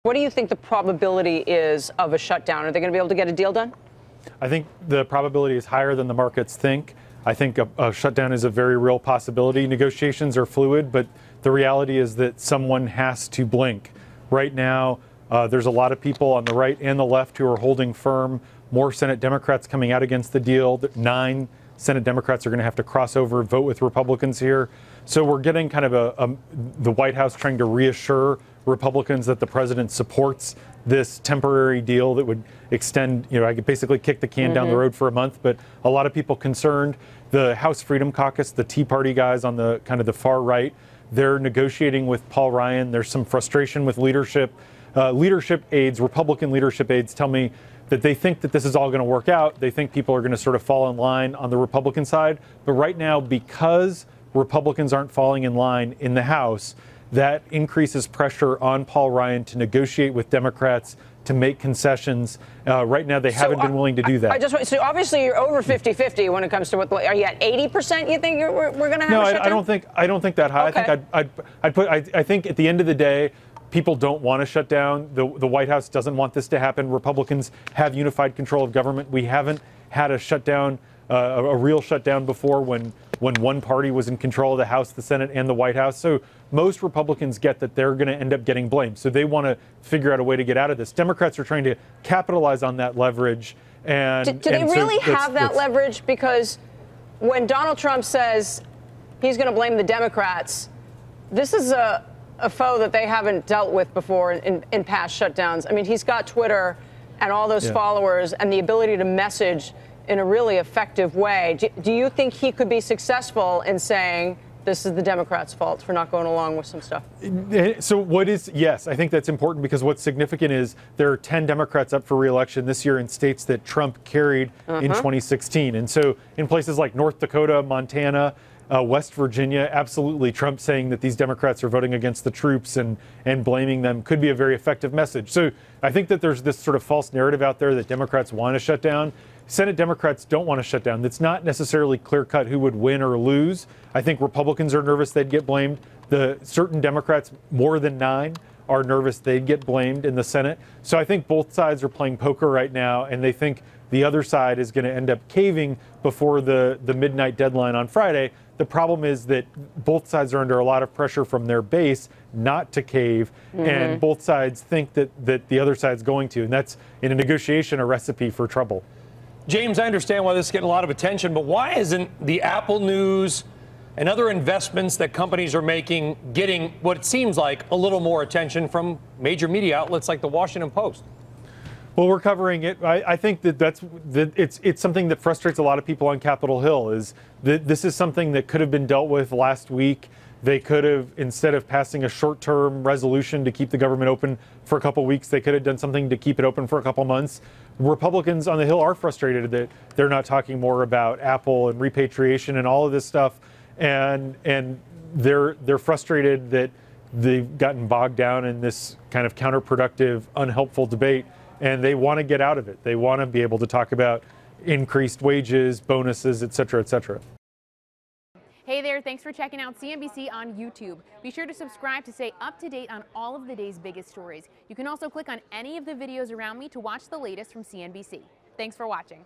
What do you think the probability is of a shutdown? Are they going to be able to get a deal done? I think the probability is higher than the markets think. I think a shutdown is a very real possibility. Negotiations are fluid, but the reality is that someone has to blink. Right now, there's a lot of people on the right and the left who are holding firm. More Senate Democrats coming out against the deal. 9 Senate Democrats are going to have to cross over and vote with Republicans here. So we're getting kind of the White House trying to reassure Republicans that the president supports this temporary deal that would extend, I could basically kick the can down the road for a month, but a lot of people concerned. The House Freedom Caucus, the Tea Party guys on the kind of the far right, they're negotiating with Paul Ryan. There's some frustration with leadership. Leadership aides, Republican leadership aides tell me that they think that this is all going to work out. They think people are going to sort of fall in line on the Republican side. But right now, because Republicans aren't falling in line in the House, that increases pressure on Paul Ryan to negotiate with Democrats to make concessions. Right now, they haven't been willing to do that. So obviously, you're over 50-50 when it comes to what. Are you at 80%? You think we're going to have? No, a shutdown? I don't think that high. Okay. I think at the end of the day, people don't want to shut down. The White House doesn't want this to happen. Republicans have unified control of government. We haven't had a shutdown, a real shutdown before when one party was in control of the House, the Senate, and the White House. So most Republicans get that they're going to end up getting blamed. So they want to figure out a way to get out of this. Democrats are trying to capitalize on that leverage. And do they really have that leverage? Because when Donald Trump says he's going to blame the Democrats, this is a foe that they haven't dealt with before in past shutdowns. I mean, he's got Twitter and all those followers and the ability to message in a really effective way. Do you think he could be successful in saying this is the Democrats' fault for not going along with some stuff? So yes, I think that's important because what's significant is there are 10 Democrats up for re-election this year in states that Trump carried in 2016. And so in places like North Dakota, Montana, West Virginia, absolutely Trump saying that these Democrats are voting against the troops and blaming them could be a very effective message. So I think that there's this sort of false narrative out there that Democrats want to shut down. Senate Democrats don't want to shut down. It's not necessarily clear-cut who would win or lose. I think Republicans are nervous they'd get blamed. The certain Democrats, more than 9, are nervous they'd get blamed in the Senate. So I think both sides are playing poker right now, and they think the other side is going to end up caving before the midnight deadline on Friday. The problem is that both sides are under a lot of pressure from their base not to cave, and both sides think that the other side's going to. And that's, in a negotiation, a recipe for trouble. James, I understand why this is getting a lot of attention, but why isn't the Apple news and other investments that companies are making getting what it seems like a little more attention from major media outlets like the Washington Post? Well, we're covering it. I think that it's something that frustrates a lot of people on Capitol Hill. Is that this is something that could have been dealt with last week. They could have, instead of passing a short-term resolution to keep the government open for a couple weeks, they could have done something to keep it open for a couple months. Republicans on the Hill are frustrated that they're not talking more about Apple and repatriation and all of this stuff, and they're frustrated that they've gotten bogged down in this kind of counterproductive, unhelpful debate, and they want to get out of it. They want to be able to talk about increased wages, bonuses, et cetera, et cetera. Hey there, thanks for checking out CNBC on YouTube. Be sure to subscribe to stay up to date on all of the day's biggest stories. You can also click on any of the videos around me to watch the latest from CNBC. Thanks for watching.